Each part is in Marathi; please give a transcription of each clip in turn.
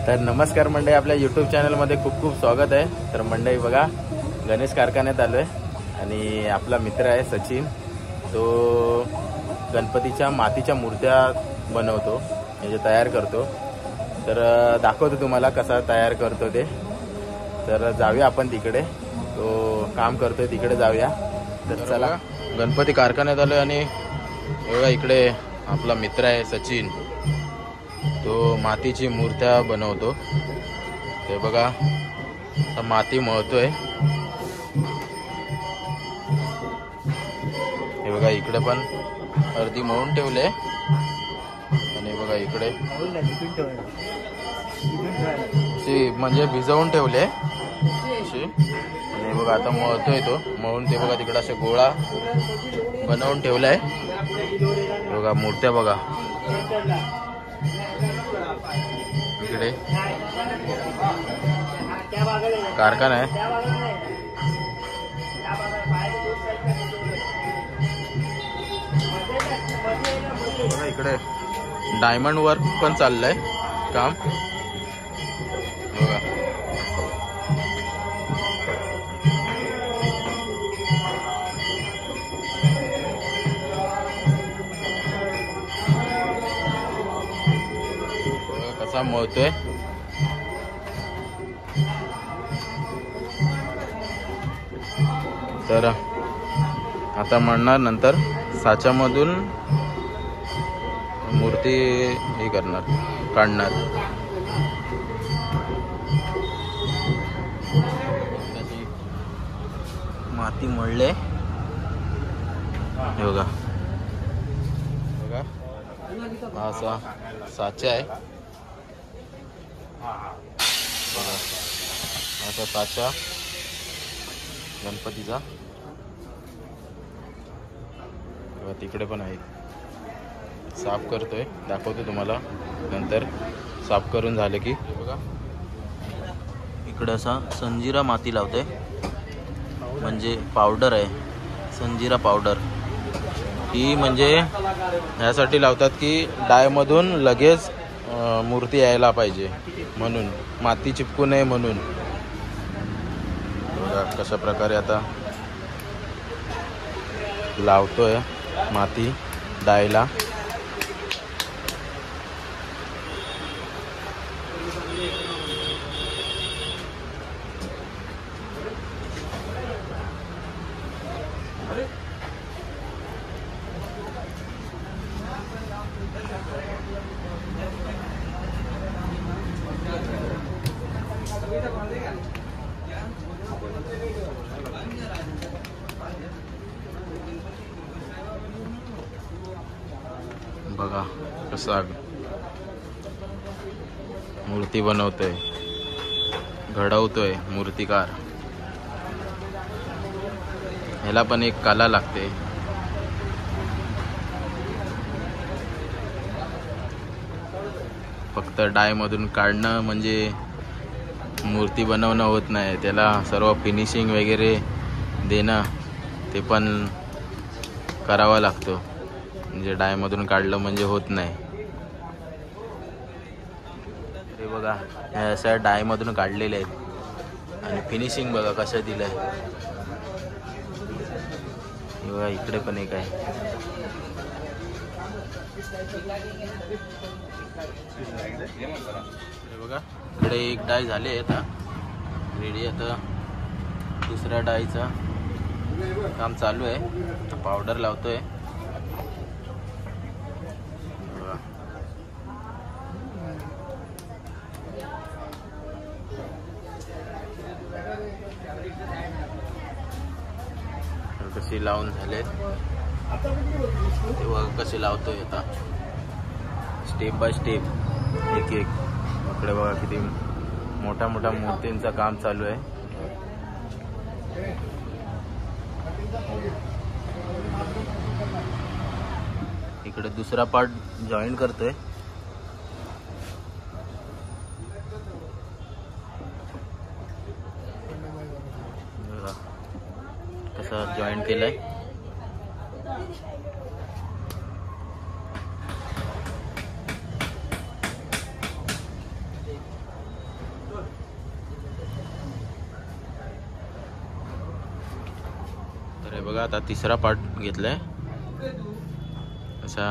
तर नमस्कार मंडळी, आपल्या यूट्यूब चॅनलमध्ये खूप खूप स्वागत आहे। तर मंडळी बघा, गणेश कारखान्यात आलो आहे आणि आपला मित्र आहे सचिन, तो गणपतीच्या मातीच्या मूर्त्या बनवतो, म्हणजे तयार करतो। तर दाखवतो तुम्हाला कसा तयार करतो ते। तर जाऊया आपण तिकडे, तो काम करतोय तिकडे जाऊया। तर चला, गणपती कारखान्यात आलोय आणि बघा इकडे आपला मित्र आहे सचिन, तो मातीची मूर्त्या बनवतो। ते बघा माती मळतोय, हे बघा इकडे पण अर्धी मळून ठेवले आणि बघा इकडे म्हणजे भिजवून ठेवले अशी, आणि बघा आता मळतोय तो, मळून ते बघा तिकडे असे गोळा बनवून ठेवलाय। बघा मूर्त्या बघा इकडे कारखाना आहे। बघा इकडे डायमंड वर्क पण चाललंय काम, बघा कसा मळतोय। तर आता मळणार, नंतर साच्यामधून मूर्ती हे करणार, काढणार। माती मळले, हे बघा बघा हा असा साचा आहे, बघा असा साचा गणपतीचा, बघा तिकडे पण आहे। साफ करतोय, दाखवतो तुम्हाला नंतर साफ करून झालं की। बघा इकडे असा संजीरा माती लावते, म्हणजे पावडर आहे संजीरा पावडर। ही म्हणजे ह्यासाठी लावतात की डायमधून लगेच मूर्ती यायला पाहिजे, म्हणून माती चिपकू नये म्हणून। बघा कशा प्रकारे आता लावतोय माती डायला। बघा कसा मूर्ती बनवतोय, घडवतोय मूर्तिकार। ह्याला पण एक कला लागते। फक्त डाय मधून काढणं म्हणजे मूर्ती बनवणं होत नाही, त्याला सर्व फिनिशिंग वगैरे देणं ते पण करावा लागतो, म्हणजे डाय मधून काढलं म्हणजे होत नाही। हे बघा हे अशा डाय मधून काढलेले आहेत आणि फिनिशिंग बघा कसं दिलंय। हे बघा इकडे पण एक आहे, हे बघा इकडे एक डाय झाले आता रेडी। आता दुसऱ्या डायचं काम चालू आहे, पावडर लावतोय। कशी लावून झाले तेव्हा कसे लावतोय आता, स्टेप बाय स्टेप एक एक। इकडे बघा किती मोठ्या मोठ्या मूर्तींचं काम चालू आहे। इकडे दुसरा पार्ट जॉईन करतोय, कसा जॉईन केलाय। बघा आता तिसरा पार्ट घेतलाय. असा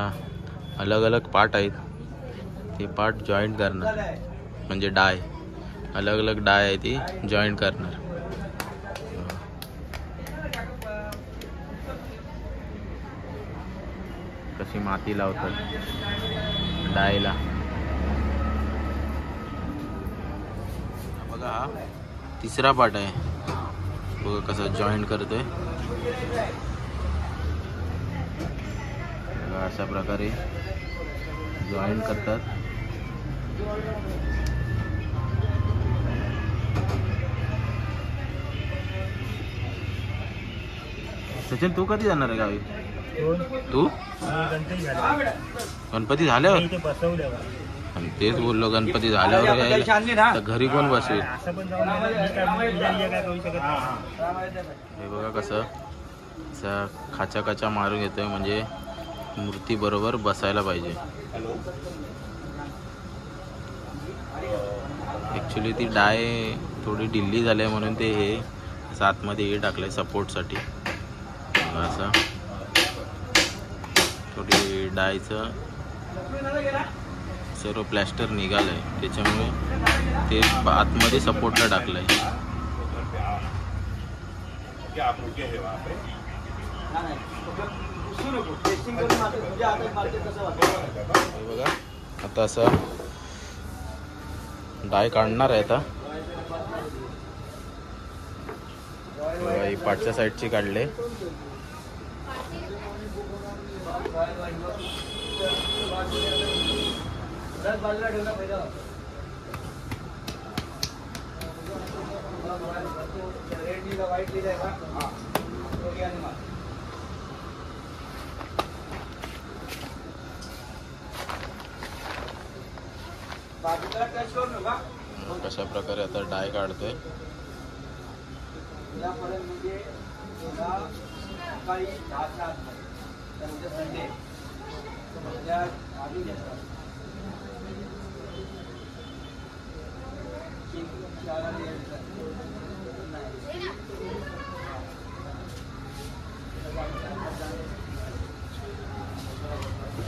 अलग अलग पार्ट आहेत, ते पार्ट जॉईंट करणार, म्हणजे डाय अलग अलग डाय आहे ती जॉईंट करणार. कशी माती लावतात डायला. बघा हा तिसरा पार्ट आहे, बघा कसा जॉईंट करतोय. अशा प्रकारे जॉईंट करतात. सचिन तू कधी जाणार आहे गावी? तू गणपती झाल्यावर? आणि तेच बोललो गणपती झाल्यावर यायला, तर घरी कोण बसवेल? हे बघा कसं खाचा खाचा मारून घेतोय, म्हणजे मूर्ती बरोबर बसायला पाहिजे. ॲक्च्युली ती डाय थोडी ढिल्ली झाली आहे म्हणून ते हे असं आतमध्ये हे टाकलंय सपोर्टसाठी. असं थोडी डायचं सर्व प्लॅस्टर निघालंय, त्याच्यामुळे ते आतमध्ये सपोर्टला टाकलंय. बघा आता असं डाय काढणार आहे. आता बघा ही पाठच्या साईडची काढले. कशा प्रकारे आता डाय काढतोय.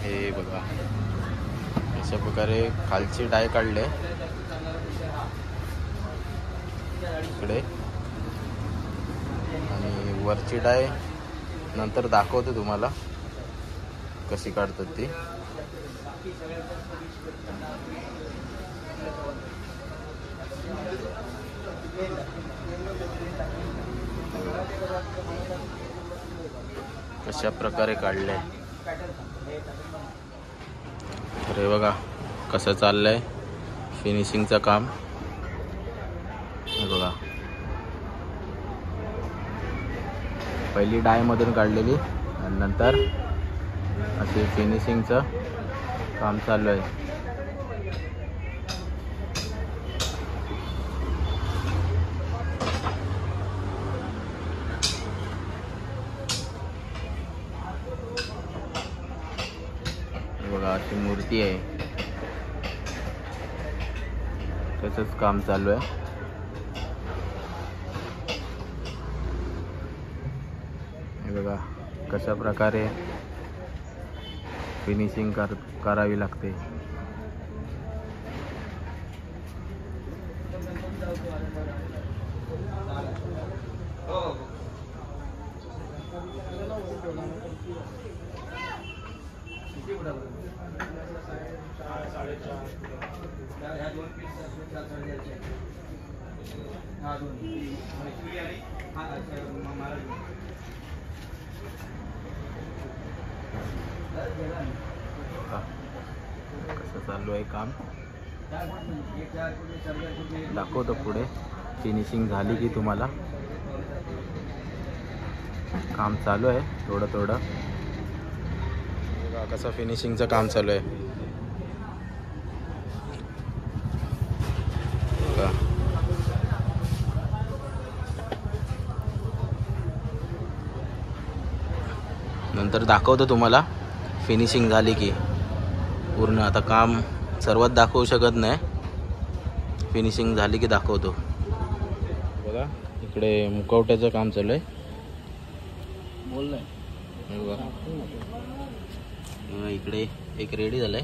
हे बघा अशा प्रकारे खालची डाय काढले इकडे, आणि वरची डाय नंतर दाखवतो तुम्हाला कशी काढतात ती. कशा प्रकारे काढले. तर हे बघा कसं चाललंय फिनिशिंगचं काम. हे बघा पहिली डाय मधून काढलेली आणि नंतर असे फिनिशिंगचं काम चालू आहे. बघा अशी मूर्ती आहे, त्याचंच काम चालू आहे. हे बघा कशा प्रकारे फिनिशिंग करावी लागते. कसं चालू आहे काम दाखवतो पुढे. फिनिशिंग झाली की तुम्हाला. काम चालू आहे थोडं थोडं. कसं फिनिशिंगचं काम चालू आहे. नंतर दाखवतो तुम्हाला फिनिशिंग झाली की पूर्ण. आता काम सर्वात दाखवू शकत नाही, फिनिशिंग झाली की दाखवतो. बघा इकडे मुखवट्याचं काम चालू आहे. हे बघा. इकडे एक रेडी झालाय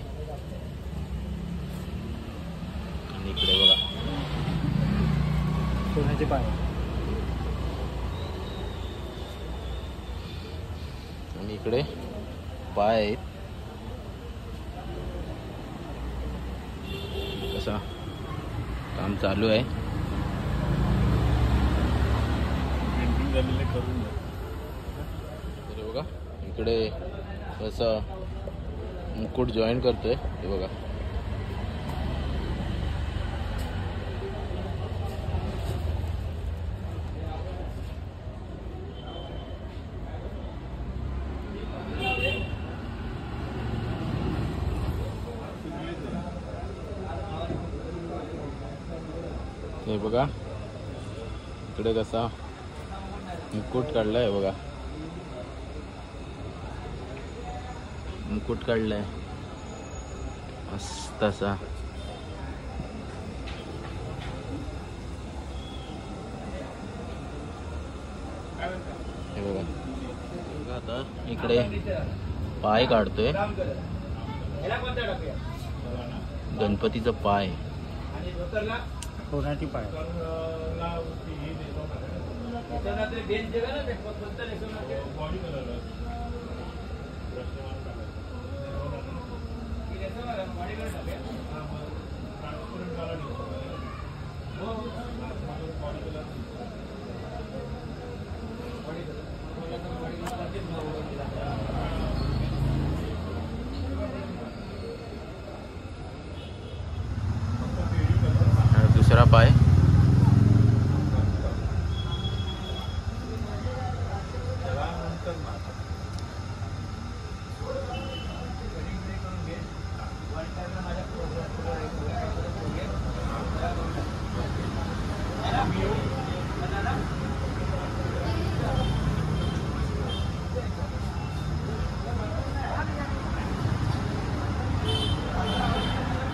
आणि इकडे बघा सोन्याचे पाय. आणि इकडे पाय आहेत. कसा काम चालू आहे. अरे बघा इकडे कसं मुकुट जॉईन करतोय हे बघा. हे बघा इकडे कसा मुकुट काढलाय बघा. मुकुट काढलाय मस्त असा. हे बघा आता इकडे पाय काढतोय. गणपतीचा पाय. सोन्याची पाय. दुसरा पाय.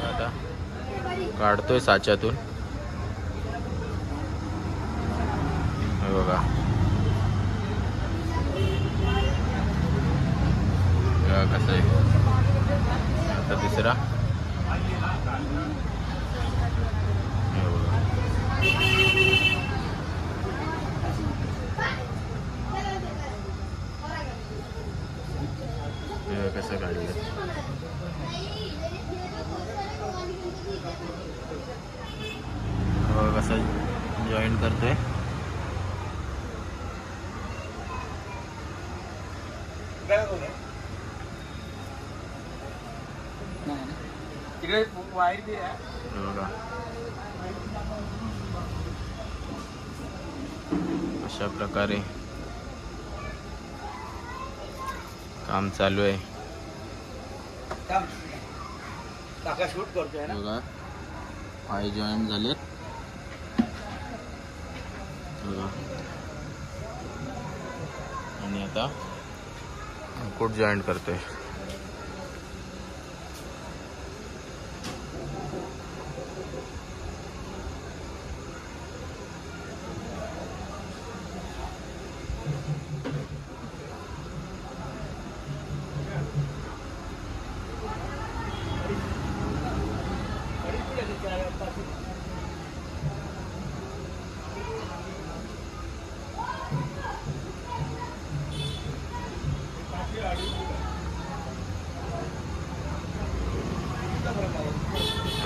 आता काढतोय साच्यातून. बघा कसं आहे. आता तिसरा. कसं काढलं कसं जॉईन करतोय. बघा अशा प्रकारे काम चालू आहे. बघा पाय जॉईन झालेत. बघा आणि आता मुकुट जॉईन करतोय.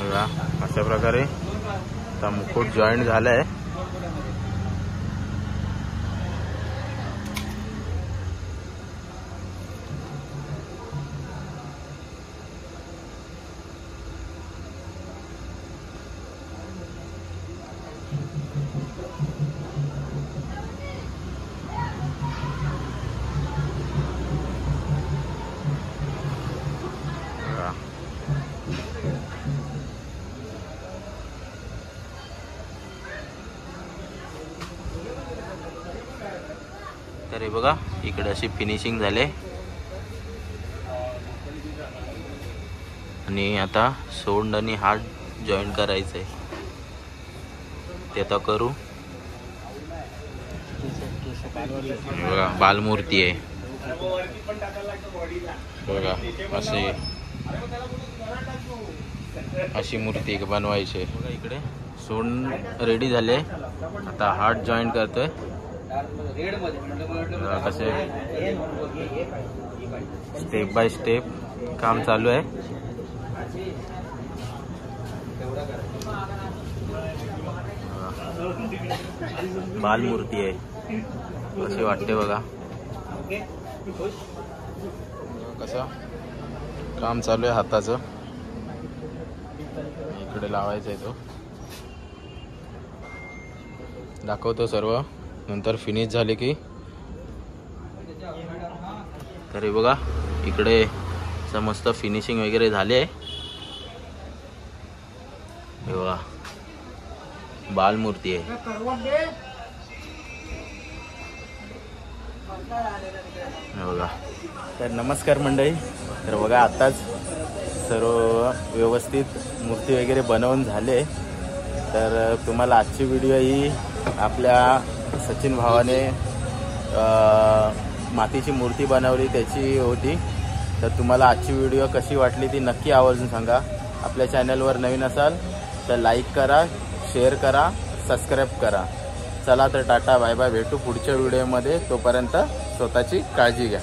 बघा अशा प्रकारे आता मुकुट जॉईन झालाय. तर हे बघा इकडे अशी फिनिशिंग झाले आणि आता सोंड आणि हात जॉईन करायचं आहे ते आता करू. बघा बालमूर्ती आहे बघा, अशी मूर्ती बनवायची बघा. इकडे सोंड रेडी झाले, आता हार्ट जॉईंट करतोय. कसे स्टेप बाय स्टेप काम चालू आहे. बालमूर्ती आहे, कशी वाटते बघा. कसं काम चालू आहे हाताचं. इकडे लावायचं आहे, तो दाखवतो सर्व नंतर फिनिश झाले की. तरी बघा इकडे मस्त फिनिशिंग वगैरे झाले. हे बघा बालमूर्ती आहे. बघा तर नमस्कार मंडळी. तर बघा आताच सर्व व्यवस्थित मूर्ती वगैरे बनवून झाले. तर तुम्हाला आजची व्हिडिओ ही आपल्या सचिन भावाने मातीची मूर्ती बनवली त्याची होती. तर तुम्हाला आजची व्हिडिओ कशी वाटली ती नक्की आवर्जून सांगा. आपल्या चॅनलवर नवीन असाल तर लाईक करा, शेअर करा, सबस्क्राईब करा. चला तर टाटा बाय बाय, भेटू पुढच्या व्हिडिओमध्ये. तोपर्यंत स्वतःची काळजी घ्या.